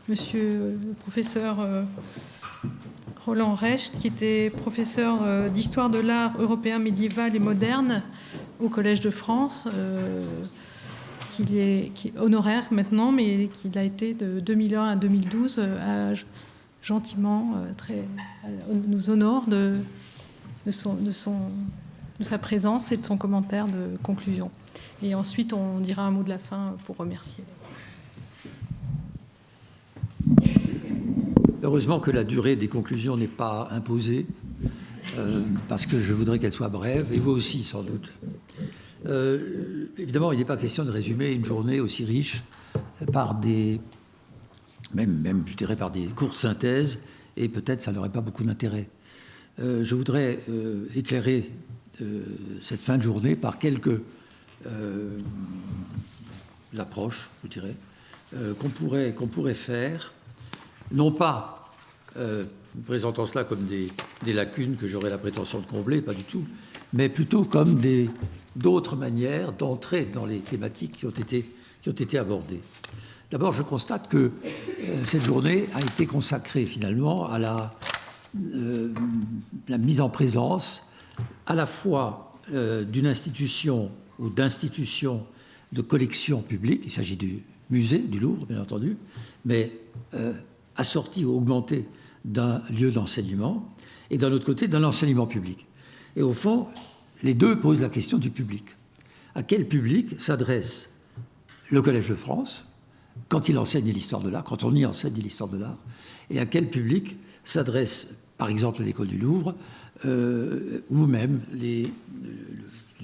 monsieur le professeur Roland Recht, qui était professeur d'histoire de l'art européen médiéval et moderne au Collège de France, qui est honoraire maintenant, mais qu'il a été de 2001 à 2012, a gentiment nous honore de sa présence et de son commentaire de conclusion. Et ensuite, on dira un mot de la fin pour remercier. Heureusement que la durée des conclusions n'est pas imposée, parce que je voudrais qu'elle soit brève, et vous aussi sans doute. Évidemment, il n'est pas question de résumer une journée aussi riche par même je dirais par des courtes synthèses, et peut-être ça n'aurait pas beaucoup d'intérêt. Je voudrais éclairer cette fin de journée par quelques approches, je dirais, qu'on pourrait faire, non pas présentant cela comme des lacunes que j'aurais la prétention de combler, pas du tout, mais plutôt comme d'autres manières d'entrer dans les thématiques qui ont été abordées. D'abord, je constate que cette journée a été consacrée finalement à la mise en présence à la fois d'une institution ou d'institutions de collection publique, il s'agit du musée du Louvre, bien entendu, mais assorti ou augmenté d'un lieu d'enseignement, et d'un autre côté, d'un enseignement public. Et au fond, les deux posent la question du public. À quel public s'adresse le Collège de France quand il enseigne l'histoire de l'art, quand on y enseigne l'histoire de l'art, et à quel public s'adresse, par exemple, l'école du Louvre, ou même, d'une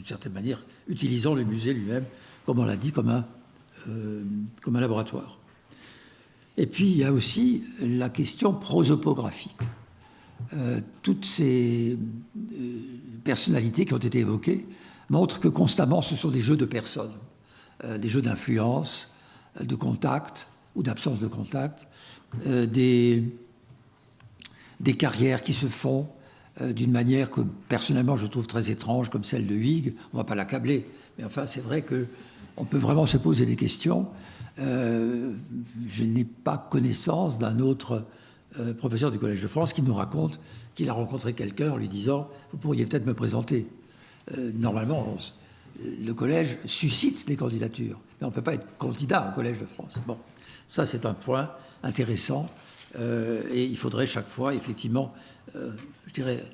certaine manière, utilisant le musée lui-même, comme on l'a dit, comme un laboratoire. Et puis, il y a aussi la question prosopographique. Toutes ces personnalités qui ont été évoquées montrent que constamment, ce sont des jeux de personnes, des jeux d'influence, de contact ou d'absence de contact, des carrières qui se font d'une manière que, personnellement, je trouve très étrange, comme celle de Huyghe. On ne va pas l'accabler, mais enfin, c'est vrai qu'on peut vraiment se poser des questions. Je n'ai pas connaissance d'un autre professeur du Collège de France qui nous raconte qu'il a rencontré quelqu'un en lui disant « Vous pourriez peut-être me présenter ». Normalement, le Collège suscite des candidatures, mais on ne peut pas être candidat au Collège de France. Bon, ça c'est un point intéressant, et il faudrait chaque fois, effectivement, je dirais,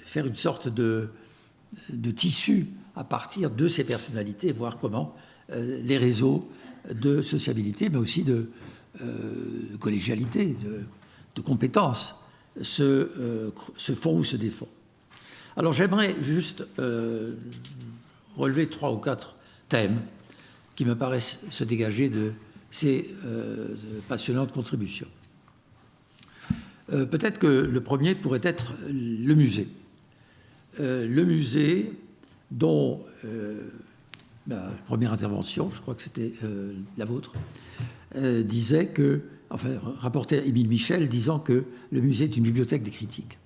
faire une sorte de tissu à partir de ces personnalités, voir comment les réseaux de sociabilité, mais aussi de collégialité, de compétences se font ou se défont. Alors j'aimerais juste relever 3 ou 4 thèmes qui me paraissent se dégager de ces passionnantes contributions. Peut-être que le premier pourrait être le musée. Le musée dont la première intervention, je crois que c'était la vôtre, disait que, enfin, rapportait Émile Michel disant que le musée est une bibliothèque des critiques.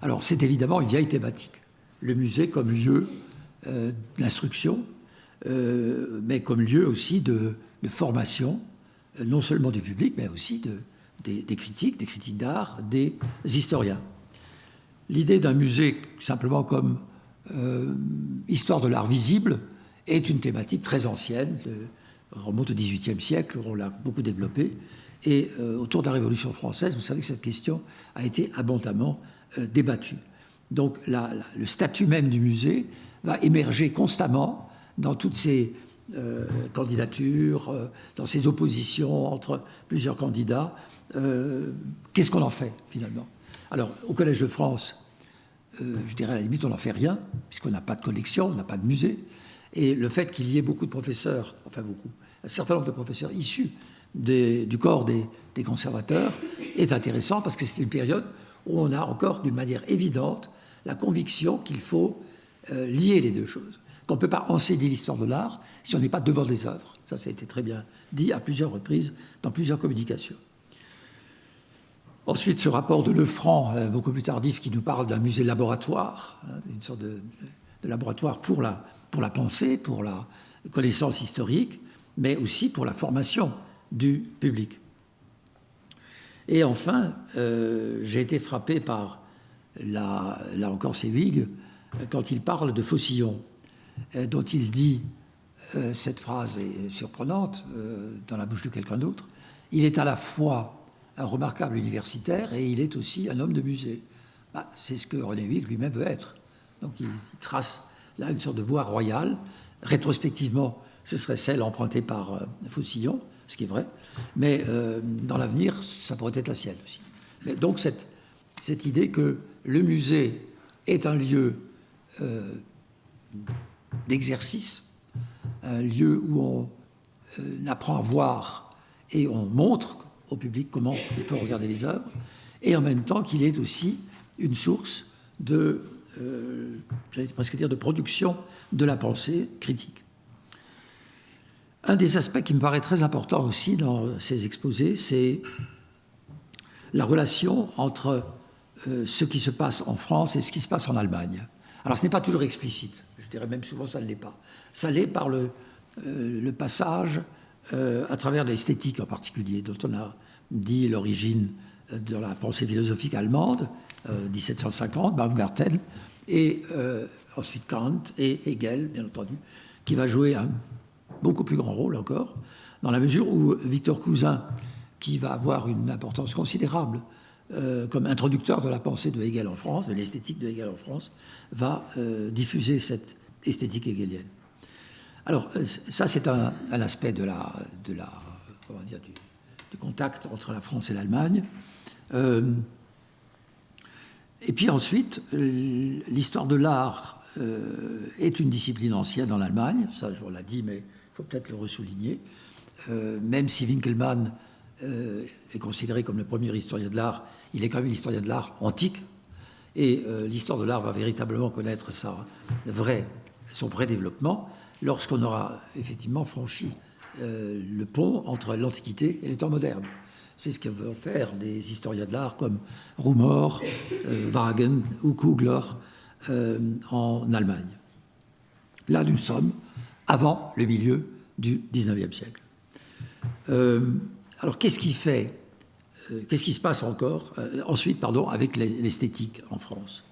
Alors, c'est évidemment une vieille thématique. Le musée comme lieu d'instruction, mais comme lieu aussi de formation, non seulement du public, mais aussi des critiques d'art, des historiens. L'idée d'un musée simplement comme histoire de l'art visible est une thématique très ancienne, remonte au XVIIIe siècle, on l'a beaucoup développée, et autour de la Révolution française, vous savez que cette question a été abondamment débattue. Donc le statut même du musée va émerger constamment dans toutes ces candidatures, dans ces oppositions entre plusieurs candidats. Qu'est-ce qu'on en fait finalement? Alors au Collège de France, je dirais à la limite on n'en fait rien, puisqu'on n'a pas de collection, on n'a pas de musée. Et le fait qu'il y ait beaucoup de professeurs, enfin beaucoup, un certain nombre de professeurs issus du corps des conservateurs est intéressant parce que c'est une période où on a encore d'une manière évidente la conviction qu'il faut lier les deux choses. Qu'on ne peut pas enseigner l'histoire de l'art si on n'est pas devant des œuvres. Ça a été très bien dit à plusieurs reprises dans plusieurs communications. Ensuite, ce rapport de Lefranc, beaucoup plus tardif, qui nous parle d'un musée laboratoire, une sorte de laboratoire pour la pensée, pour la connaissance historique, mais aussi pour la formation du public. Et enfin, j'ai été frappé par, là encore c'est Huyghe, quand il parle de Faucillon, dont il dit, cette phrase est surprenante, dans la bouche de quelqu'un d'autre, il est à la fois un remarquable universitaire et il est aussi un homme de musée. Bah, c'est ce que René Huyghe lui-même veut être. Donc il trace là une sorte de voie royale. Rétrospectivement, ce serait celle empruntée par Faucillon, ce qui est vrai, mais dans l'avenir, ça pourrait être la sienne aussi. Mais donc cette idée que le musée est un lieu d'exercice, un lieu où on apprend à voir et on montre au public comment il faut regarder les œuvres, et en même temps qu'il est aussi une source de, j'allais presque dire, de production de la pensée critique. Un des aspects qui me paraît très important aussi dans ces exposés, c'est la relation entre ce qui se passe en France et ce qui se passe en Allemagne. Alors ce n'est pas toujours explicite, je dirais même souvent ça ne l'est pas. Ça l'est par le passage à travers l'esthétique en particulier, dont on a dit l'origine de la pensée philosophique allemande, 1750, Baumgarten, et ensuite Kant et Hegel, bien entendu, qui va jouer un beaucoup plus grand rôle encore, dans la mesure où Victor Cousin, qui va avoir une importance considérable comme introducteur de la pensée de Hegel en France, de l'esthétique de Hegel en France, va diffuser cette esthétique hegelienne. Alors, ça, c'est un aspect du contact entre la France et l'Allemagne. Et puis ensuite, l'histoire de l'art est une discipline ancienne en Allemagne, ça, je vous l'ai dit, mais il faut peut-être le ressouligner. Même si Winkelmann est considéré comme le premier historien de l'art, il est quand même l'historien de l'art antique, et l'histoire de l'art va véritablement connaître son vrai développement lorsqu'on aura effectivement franchi le pont entre l'Antiquité et les temps modernes. C'est ce que vont faire des historiens de l'art comme Rumor, Wagen ou Kugler en Allemagne. Là, nous sommes avant le milieu du XIXe siècle. Alors, qu'est-ce qui se passe encore ensuite, avec l'esthétique en France?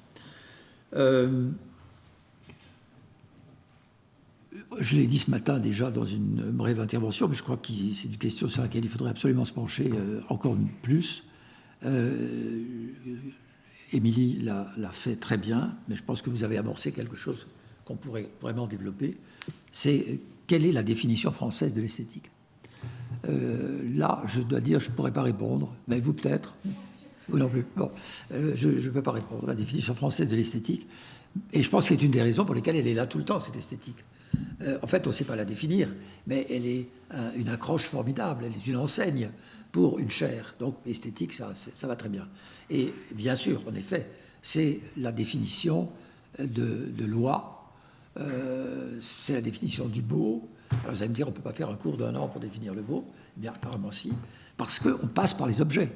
Je l'ai dit ce matin déjà dans une brève intervention, mais je crois que c'est une question sur laquelle il faudrait absolument se pencher encore plus. Émilie l'a fait très bien, mais je pense que vous avez amorcé quelque chose qu'on pourrait vraiment développer. C'est quelle est la définition française de l'esthétique? Là, je dois dire, je ne pourrais pas répondre, mais vous peut-être. Vous non plus. Bon, je ne peux pas répondre à la définition française de l'esthétique. Et je pense que c'est une des raisons pour lesquelles elle est là tout le temps, cette esthétique. En fait, on ne sait pas la définir, mais elle est une accroche formidable, elle est une enseigne pour une chair. Donc, esthétique, ça va très bien. Et bien sûr, en effet, c'est la définition de loi, c'est la définition du beau. Alors, vous allez me dire, on ne peut pas faire un cours d'1 an pour définir le beau. Eh bien, apparemment, si, parce qu'on passe par les objets.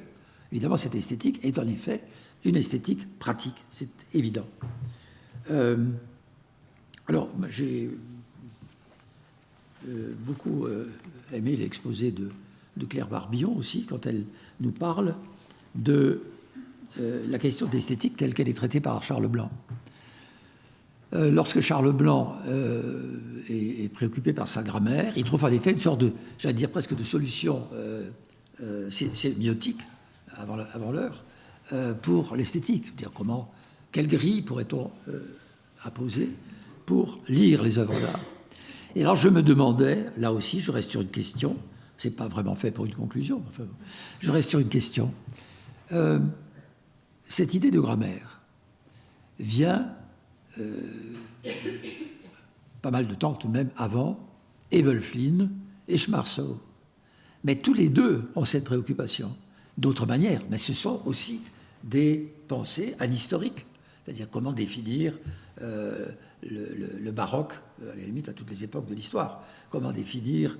Évidemment, cette esthétique est en effet une esthétique pratique, c'est évident. Alors, j'ai beaucoup aimé l'exposé de Claire Barbillon aussi, quand elle nous parle de la question de l'esthétique telle qu'elle est traitée par Charles Blanc. Lorsque Charles Blanc est préoccupé par sa grammaire, il trouve en effet une sorte de, j'allais dire presque de solution sémiotique, avant l'heure, pour l'esthétique. Dire quelle grille pourrait-on apposer pour lire les œuvres d'art? Et alors je me demandais, là aussi, je reste sur une question, c'est pas vraiment fait pour une conclusion, enfin, je reste sur une question. Cette idée de grammaire vient pas mal de temps tout de même avant Evelflin et Schmarsow. Mais tous les deux ont cette préoccupation, d'autres manières, mais ce sont aussi des pensées anhistoriques, c'est-à-dire comment définir le baroque, à la limite à toutes les époques de l'histoire, comment définir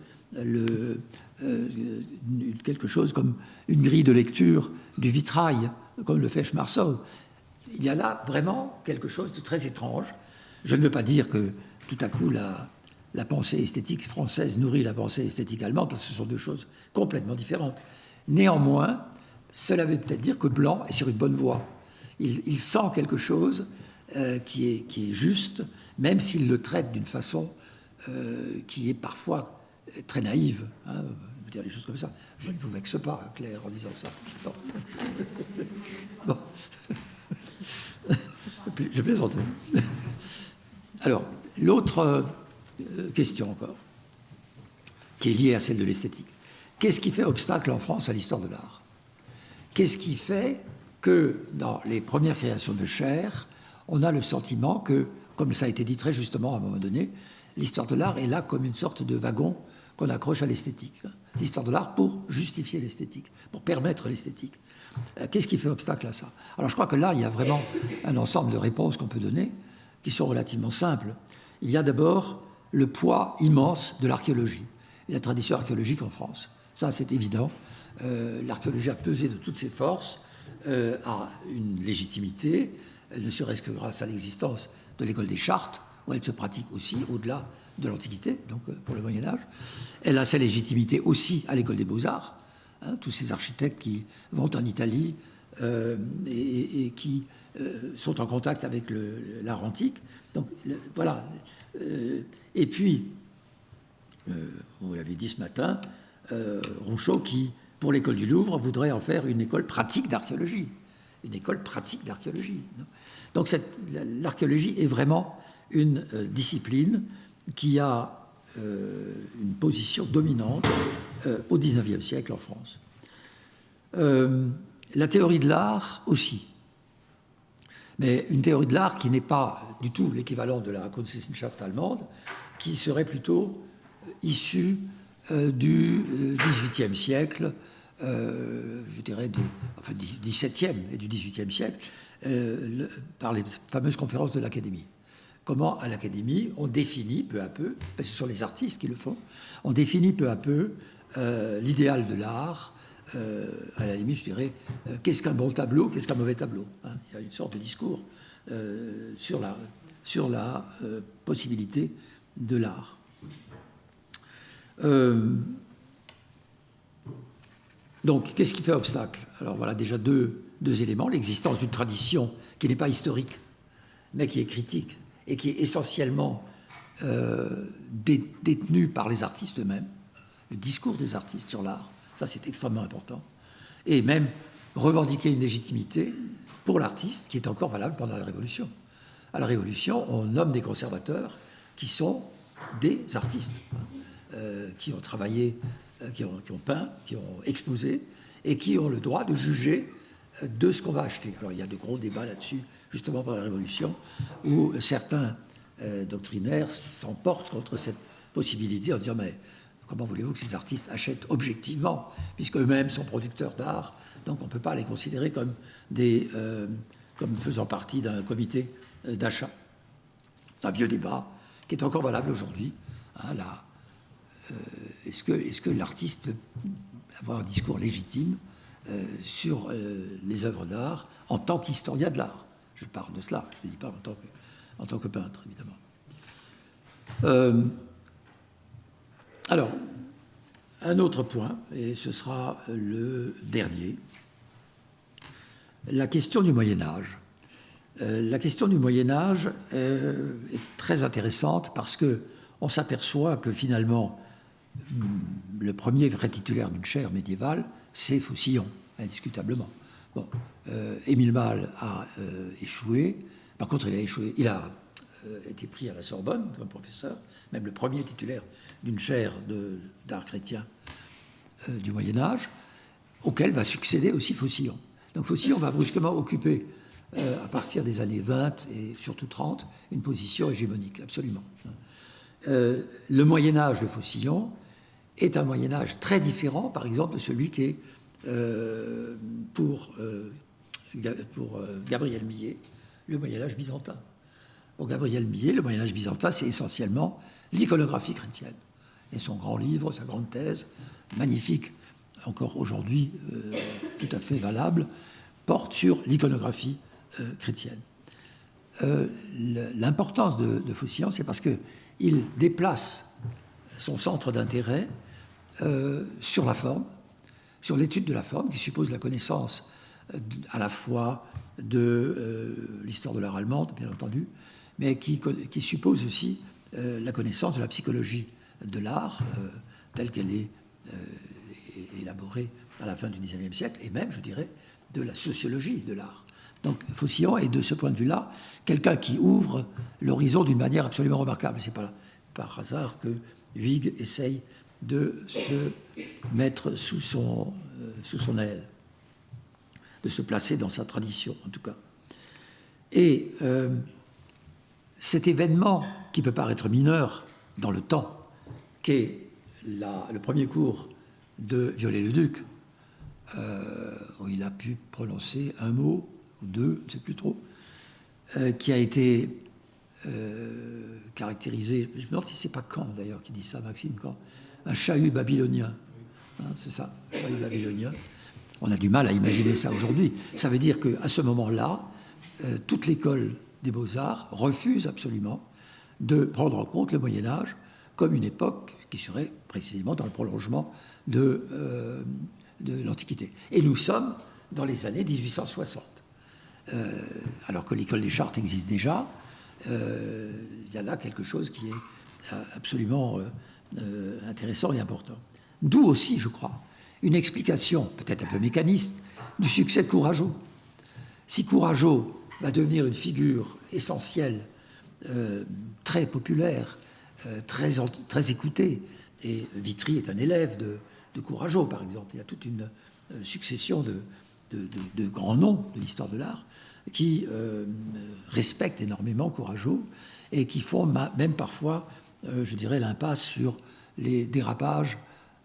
quelque chose comme une grille de lecture du vitrail, comme le fait Schmarsow. Il y a là vraiment quelque chose de très étrange. Je ne veux pas dire que tout à coup la pensée esthétique française nourrit la pensée esthétique allemande, parce que ce sont deux choses complètement différentes. Néanmoins, cela veut peut-être dire que Blanc est sur une bonne voie. Il sent quelque chose qui est juste, même s'il le traite d'une façon qui est parfois très naïve. Hein, dire les choses comme ça. Je ne vous vexe pas, Claire, en disant ça. Bon. Je plaisante. Alors, l'autre question encore, qui est liée à celle de l'esthétique. Qu'est-ce qui fait obstacle en France à l'histoire de l'art? Qu'est-ce qui fait que dans les premières créations de Cher, on a le sentiment que, comme ça a été dit très justement à un moment donné, l'histoire de l'art est là comme une sorte de wagon qu'on accroche à l'esthétique. L'histoire de l'art pour justifier l'esthétique, pour permettre l'esthétique. Qu'est-ce qui fait obstacle à ça? Alors je crois que là, il y a vraiment un ensemble de réponses qu'on peut donner qui sont relativement simples. Il y a d'abord le poids immense de l'archéologie et la tradition archéologique en France. Ça, c'est évident. L'archéologie a pesé de toutes ses forces, a une légitimité, ne serait-ce que grâce à l'existence de l'école des Chartes, où elle se pratique aussi au-delà de l'Antiquité, donc pour le Moyen-Âge. Elle a sa légitimité aussi à l'école des Beaux-Arts, hein, tous ces architectes qui vont en Italie et qui sont en contact avec l'art antique. Donc voilà. Et puis, vous l'avez dit ce matin, Ronchot qui, pour l'école du Louvre, voudrait en faire une école pratique d'archéologie. Une école pratique d'archéologie. Donc l'archéologie est vraiment une discipline qui a une position dominante au XIXe siècle en France. La théorie de l'art aussi. Mais une théorie de l'art qui n'est pas du tout l'équivalent de la Kunstwissenschaft allemande, qui serait plutôt issue du XVIIIe siècle, je dirais du XVIIe et du XVIIIe siècle, par les fameuses conférences de l'Académie. Comment, à l'Académie, on définit peu à peu, parce que ce sont les artistes qui le font, on définit peu à peu l'idéal de l'art, à la limite, je dirais, qu'est-ce qu'un bon tableau, qu'est-ce qu'un mauvais tableau, hein. Il y a une sorte de discours sur la possibilité de l'art. Donc, qu'est-ce qui fait obstacle? Alors voilà déjà deux éléments. L'existence d'une tradition qui n'est pas historique, mais qui est critique, et qui est essentiellement détenue par les artistes eux-mêmes, le discours des artistes sur l'art, ça c'est extrêmement important, et même revendiquer une légitimité pour l'artiste qui est encore valable pendant la Révolution. À la Révolution, on nomme des conservateurs qui sont des artistes, qui ont travaillé, qui ont peint, qui ont exposé, et qui ont le droit de juger de ce qu'on va acheter. Alors il y a de gros débats là-dessus, justement pendant la Révolution, où certains doctrinaires s'emportent contre cette possibilité en disant « mais comment voulez-vous que ces artistes achètent objectivement, puisque eux-mêmes sont producteurs d'art, donc on ne peut pas les considérer comme faisant partie d'un comité d'achat ». C'est un vieux débat qui est encore valable aujourd'hui. Hein, est-ce que l'artiste peut avoir un discours légitime sur les œuvres d'art en tant qu'historien de l'art? Je parle de cela, je ne dis pas en tant que peintre, évidemment. Alors, un autre point, et ce sera le dernier, la question du Moyen-Âge. La question du Moyen-Âge est très intéressante parce qu'on s'aperçoit que finalement, le premier vrai titulaire d'une chaire médiévale, c'est Faucillon, indiscutablement. Bon, Émile Malle a échoué. Par contre, il a été pris à la Sorbonne comme professeur, même le premier titulaire d'une chaire d'art chrétien du Moyen-Âge, auquel va succéder aussi Faucillon. Donc Faucillon va brusquement occuper, à partir des années 20 et surtout 30, une position hégémonique, absolument. Le Moyen-Âge de Faucillon est un Moyen-Âge très différent, par exemple, de celui qui est pour Gabriel Millet, le Moyen-Âge byzantin. Pour Gabriel Millet, le Moyen-Âge byzantin, c'est essentiellement l'iconographie chrétienne. Et son grand livre, sa grande thèse, magnifique, encore aujourd'hui tout à fait valable, porte sur l'iconographie chrétienne. L'importance de Faucillon, c'est parce qu'il déplace son centre d'intérêt sur la forme, sur l'étude de la forme, qui suppose la connaissance à la fois de l'histoire de l'art allemande, bien entendu, mais qui suppose aussi la connaissance de la psychologie de l'art, telle qu'elle est élaborée à la fin du XIXe siècle, et même, je dirais, de la sociologie de l'art. Donc Faucillon est, de ce point de vue-là, quelqu'un qui ouvre l'horizon d'une manière absolument remarquable. Ce n'est pas par hasard que Huyghe essaye de se mettre sous son aile, de se placer dans sa tradition, en tout cas. Et cet événement, qui peut paraître mineur dans le temps, qu'est le premier cours de Viollet-le-Duc, où il a pu prononcer un mot ou deux, je ne sais plus trop, qui a été caractérisé, je me demande si c'est pas Kant d'ailleurs qui dit ça, Maxime Kant, un chahut babylonien. Hein, c'est ça, un chahut babylonien. On a du mal à imaginer ça aujourd'hui. Ça veut dire qu'à ce moment-là, toute l'école des beaux-arts refuse absolument de prendre en compte le Moyen-Âge comme une époque qui serait précisément dans le prolongement de l'Antiquité. Et nous sommes dans les années 1860. Alors que l'école des Chartes existe déjà, il y a là quelque chose qui est absolument intéressant et important. D'où aussi, je crois, une explication, peut-être un peu mécaniste, du succès de Courageau. Si Courageau va devenir une figure essentielle, très populaire, très écoutée, et Vitry est un élève de Courageau, par exemple, il y a toute une succession de grands noms de l'histoire de l'art qui respectent énormément Courageau et qui font même parfois, je dirais, l'impasse sur les dérapages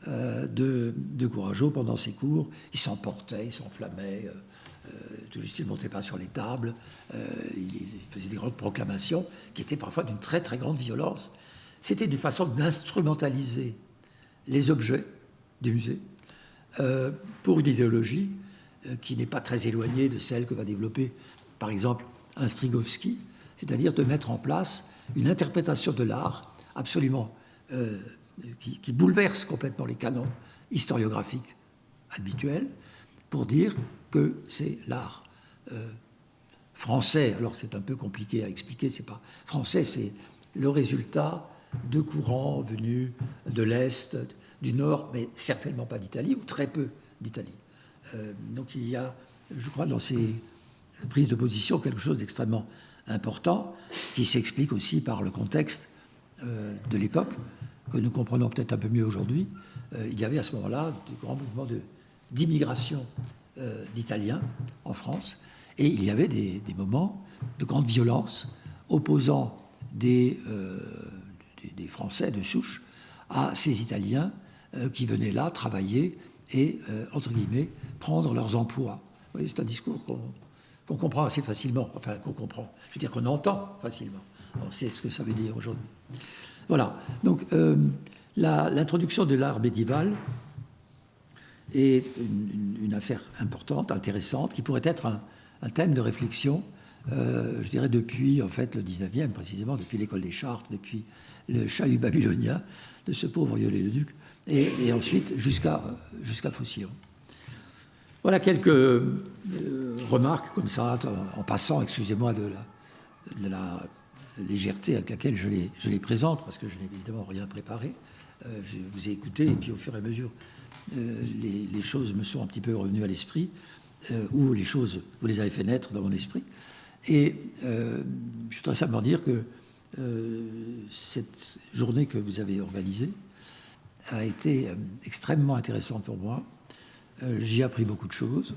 de Courageau pendant ses cours. Il s'emportait, il s'enflammait, tout juste il ne montait pas sur les tables, il faisait des grandes proclamations qui étaient parfois d'une très très grande violence. C'était une façon d'instrumentaliser les objets du musée pour une idéologie qui n'est pas très éloignée de celle que va développer, par exemple, un Strygovski, c'est-à-dire de mettre en place une interprétation de l'art absolument qui bouleverse complètement les canons historiographiques habituels pour dire que c'est l'art français. Alors c'est un peu compliqué à expliquer, c'est pas français, c'est le résultat de courants venus de l'Est, du Nord, mais certainement pas d'Italie, ou très peu d'Italie. Donc il y a, je crois, dans ces prises de position, quelque chose d'extrêmement important, qui s'explique aussi par le contexte de l'époque, que nous comprenons peut-être un peu mieux aujourd'hui. Il y avait à ce moment-là de grands mouvements d'immigration d'Italiens en France, et il y avait des moments de grande violence opposant des Français de souche à ces Italiens qui venaient là travailler et, entre guillemets, prendre leurs emplois. Vous voyez, c'est un discours qu'on comprend assez facilement, enfin qu'on comprend, je veux dire qu'on entend facilement. On sait ce que ça veut dire aujourd'hui. Voilà, donc l'introduction de l'art médiéval est une affaire importante, intéressante, qui pourrait être un thème de réflexion, je dirais depuis en fait le 19e, précisément, depuis l'école des Chartes, depuis le chahut babylonien de ce pauvre Viollet-le-Duc, et ensuite jusqu'à Faucillon. Voilà quelques remarques comme ça, en passant, excusez-moi, de la légèreté avec laquelle je les présente, parce que je n'ai évidemment rien préparé. Je vous ai écouté, et puis au fur et à mesure, les choses me sont un petit peu revenues à l'esprit, ou les choses, vous les avez fait naître dans mon esprit. Et je voudrais simplement dire que cette journée que vous avez organisée a été extrêmement intéressante pour moi. J'y ai appris beaucoup de choses.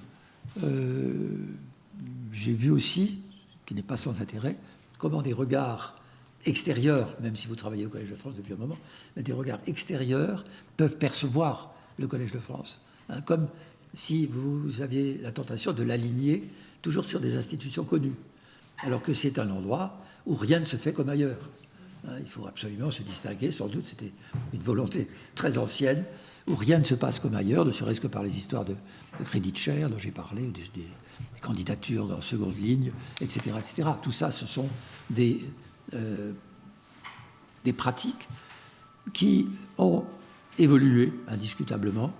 J'ai vu aussi, qui n'est pas sans intérêt, comment des regards extérieurs, même si vous travaillez au Collège de France depuis un moment, mais des regards extérieurs peuvent percevoir le Collège de France, hein, comme si vous aviez la tentation de l'aligner toujours sur des institutions connues, alors que c'est un endroit où rien ne se fait comme ailleurs. Hein, il faut absolument se distinguer, sans doute c'était une volonté très ancienne, où rien ne se passe comme ailleurs, ne serait-ce que par les histoires de crédit de chair dont j'ai parlé, des candidatures dans seconde ligne, etc., etc. Tout ça, ce sont des pratiques qui ont évolué indiscutablement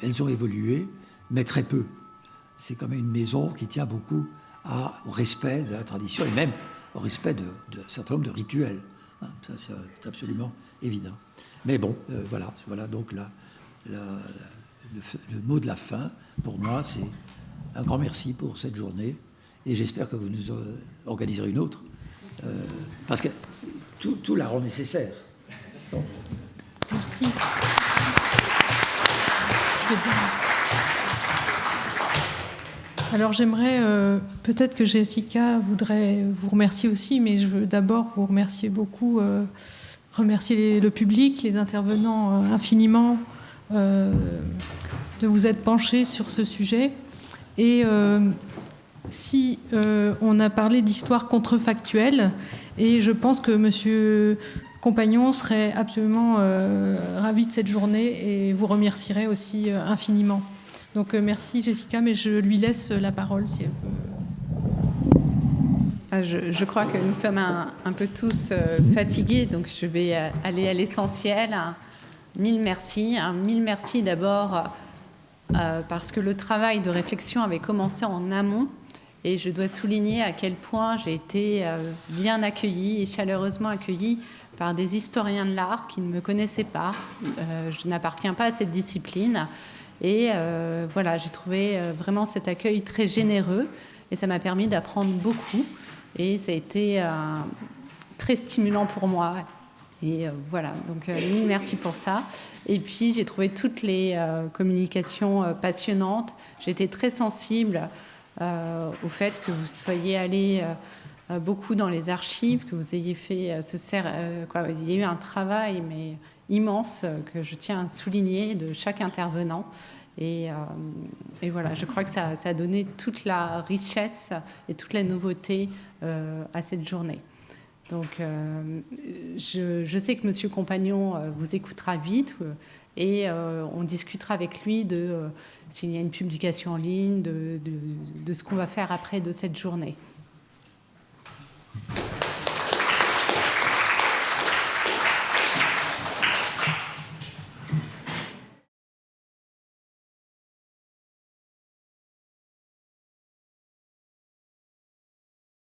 elles ont évolué, mais très peu. C'est quand même une maison qui tient beaucoup au respect de la tradition et même au respect d'un certain nombre de rituels. Ça, c'est absolument évident. Mais bon, voilà donc le mot de la fin, pour moi, c'est un grand merci pour cette journée et j'espère que vous nous organiserez une autre, parce que tout la rend nécessaire. Donc. Merci. Alors j'aimerais, peut-être que Jessica voudrait vous remercier aussi, mais je veux d'abord vous remercier beaucoup, remercier le public, les intervenants infiniment de vous être penchés sur ce sujet. Et si on a parlé d'histoire contrefactuelle, et je pense que Monsieur Compagnon serait absolument ravi de cette journée et vous remercierait aussi infiniment. Donc merci Jessica, mais je lui laisse la parole si elle veut. Je crois que nous sommes un peu tous fatigués, donc je vais aller à l'essentiel. Mille merci. Mille merci d'abord parce que le travail de réflexion avait commencé en amont et je dois souligner à quel point j'ai été bien accueillie et chaleureusement accueillie par des historiens de l'art qui ne me connaissaient pas. Je n'appartiens pas à cette discipline. Et voilà, j'ai trouvé vraiment cet accueil très généreux et ça m'a permis d'apprendre beaucoup. Et ça a été très stimulant pour moi. Et voilà, donc mille merci pour ça. Et puis, j'ai trouvé toutes les communications passionnantes. J'étais très sensible au fait que vous soyez allé beaucoup dans les archives, que vous ayez fait il y a eu un travail mais immense que je tiens à souligner de chaque intervenant. Et voilà, je crois que ça a donné toute la richesse et toute la nouveauté à cette journée. Donc, je sais que Monsieur Compagnon vous écoutera vite et on discutera avec lui de s'il y a une publication en ligne, de ce qu'on va faire après de cette journée.